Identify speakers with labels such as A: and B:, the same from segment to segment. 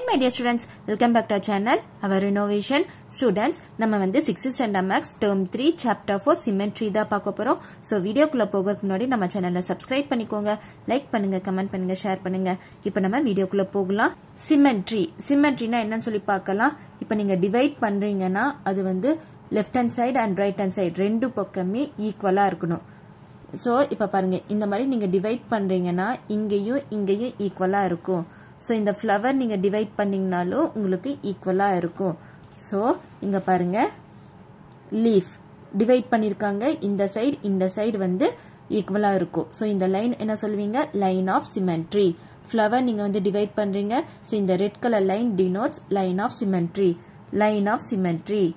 A: my dear students, welcome back to our channel, our innovation. Students, நம்ம வந்து 6th standard maths term 3 chapter 4 symmetry தான் பார்க்க போறோம். So வீடியோக்குள்ள போகிறதுக்கு முன்னாடி நம்ம சேனலை subscribe பண்ணிக்கோங்க, லைக் பண்ணுங்க, கமெண்ட் பண்ணுங்க, ஷேர் பண்ணுங்க. இப்போ நம்ம வீடியோக்குள்ள போகலாம். symmetryனா என்னன்னு சொல்லி பார்க்கலாம். இப்போ நீங்க டிவைட் பண்றீங்கன்னா அது வந்து left hand side and right hand side ரெண்டு பக்கமே ஈக்குவலா இருக்கணும். So இப்போ பாருங்க, இந்த மாதிரி நீங்க டிவைட் பண்றீங்கன்னா இங்கேயும் ஈக்குவலா இருக்கும். So இந்த flower நீங்க டிவைட் பண்ணீங்கனாலும் உங்களுக்கு ஈக்குவலா இருக்கும். So இங்க பாருங்க, leaf டிவைட் பண்ணிருக்காங்க, இந்த சைடு வந்து ஈக்குவலா இருக்கும். So இந்த லைன் என்ன சொல்வீங்க? Line of symmetry. flower நீங்க வந்து டிவைட் பண்றீங்க. So இந்த red colour line denotes line of symmetry.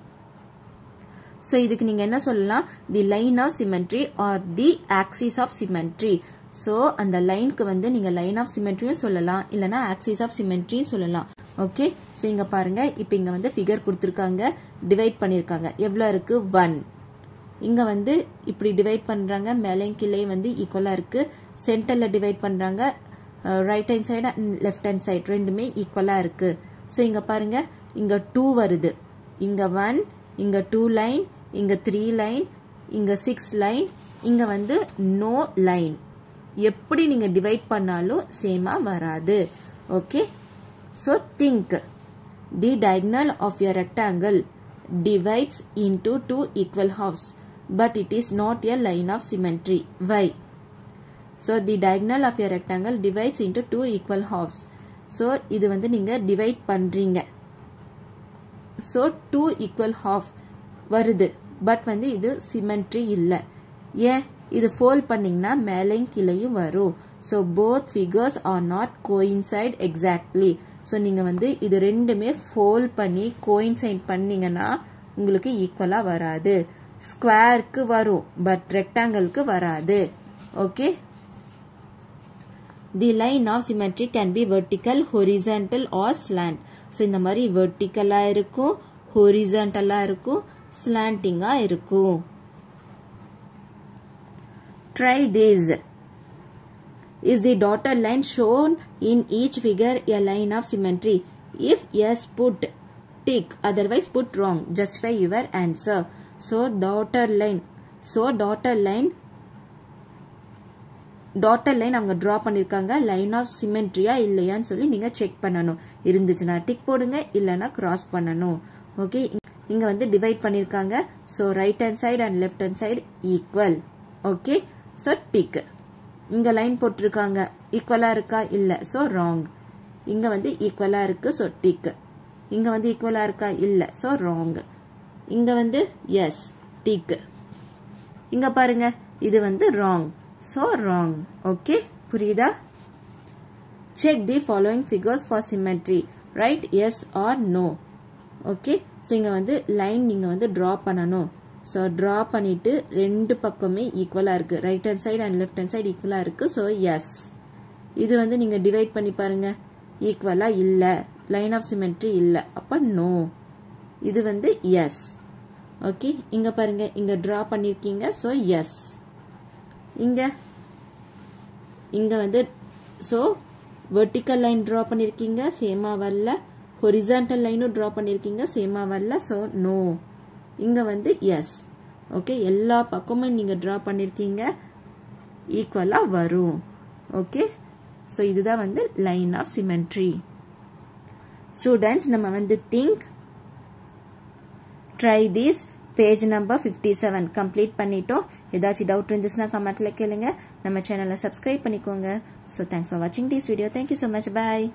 A: So இதுக்கு நீங்க என்ன சொல்லலாம்? the line of symmetry or the axis of symmetry. So அந்த லைனுக்கு வந்து நீங்க லைன் ஆஃப் சிமெட்ரியும் சொல்லலாம், இல்லனா ஆக்சிஸ் ஆஃப் சிமெட்ரியும் சொல்லலாம். ஓகே, சோ இங்க பாருங்க, இப்போ இங்க வந்து ஃபிகர் கொடுத்திருக்காங்க, டிவைட் பண்ணிருக்காங்க. எவ்வளவு இருக்கு? 1. இங்க வந்து இப்படி டிவைட் பண்றாங்க, மேலேயும் கீழேயும் வந்து ஈக்குவலா இருக்கு. சென்டர்ல டிவைட் பண்றாங்க, right hand side and left hand side ரெண்டுமே ஈக்குவலா இருக்கு. சோ இங்க பாருங்க, இங்க 2 வருது, இங்க 1, இங்க 2 லைன், இங்க 3 லைன், இங்க 6 லைன், இங்க வந்து நோ லைன். எப்படி நீங்க டிவைட் பண்ணாலும் சேமா வராது. Okay, so think the diagonal of your rectangle divides into two equal halves, but it is not a line of symmetry. Why? So the diagonal of your rectangle divides into two equal halves. So இது வந்து நீங்க divide பண்றீங்க. So two equal half வருது, but வந்து இது symmetry இல்ல. ஏன்? இது fold பண்ணீங்கன்னா மேலேயும் கீழேயும் வரும். So both figures are not coincide exactly. So நீங்க வந்து இது ரெண்டுமே fold பண்ணி coincide பண்ணீங்கன்னா உங்களுக்கு ஈக்குவலா வராது. ஸ்கொயருக்கு வரும், பட் ரெக்டாங்கிளுக்கு வராது. Okay, the line of symmetry can be vertical, horizontal or slant. So இந்த மாதிரி verticalா இருக்கும், horizontalா இருக்கும், slantingா இருக்கும். Try this. Is the dotted line shown in each figure a line of symmetry? If yes, put tick. Otherwise, put wrong. Justify your answer. So dotted line. Dotted line அவங்க draw பண்ணிருக்காங்க. Line of சிமெட்ரியா இல்லையான்னு சொல்லி நீங்க check பண்ணணும். இருந்துச்சுன்னா tick போடுங்க, இல்லனா cross பண்ணணும். ஓகே, இங்க வந்து டிவைட் பண்ணிருக்காங்க. So right hand side and left hand side equal. Okay, so tick. இங்க லைன் போட்டிருக்காங்க, ஈக்குவலா இருக்கா? இல்ல, so wrong. இங்க வந்து ஈக்குவலா இருக்கு, so tick. இங்க வந்து ஈக்குவலா இருக்கா? இல்ல, so wrong. இங்க வந்து yes, tick. இங்க பாருங்க, இது வந்து wrong, so wrong. ஓகே, புரியுதா? Check the following figures for symmetry. Write yes or no. Okay, so இங்க வந்து லைன் நீங்க வந்து draw பண்ணணும். So draw பண்ணிட்டு ரெண்டு பக்கமே ஈக்குவலா இருக்கு, right hand side and left hand side ஈக்குவலா இருக்கு. So yes. இது வந்து நீங்க டிவைட் பண்ணி பாருங்க, ஈக்குவலா இல்ல, லைன் ஆஃப் சிமெட்ரி இல்ல, அப்ப நோ. இது வந்து yes. ஓகே, இங்க பாருங்க, இங்க draw பண்ணிருக்கீங்க, so yes. இங்க வந்து so vertical line draw பண்ணிருக்கீங்க, சேமா வரல. horizontal line draw பண்ணிருக்கீங்க, சேமா வரல, so no. இங்க வந்து yes. ஓகே, எல்லா பக்கமும் நீங்க draw பண்ணிருக்கீங்க, ஈக்குவலா வரும். ஓகே, so இதுதான் வந்து line of symmetry. Students, நம்ம வந்து think, try this. Page number 57 complete பண்ணிட்டோம். ஏதாச்சும் டவுட் இருந்துச்சுன்னா கமெண்ட்ல கேளுங்க. நம்ம சேனலை சப்ஸ்கிரைப் பண்ணிக்கோங்க. So thanks for watching this video. Thank you so much. Bye.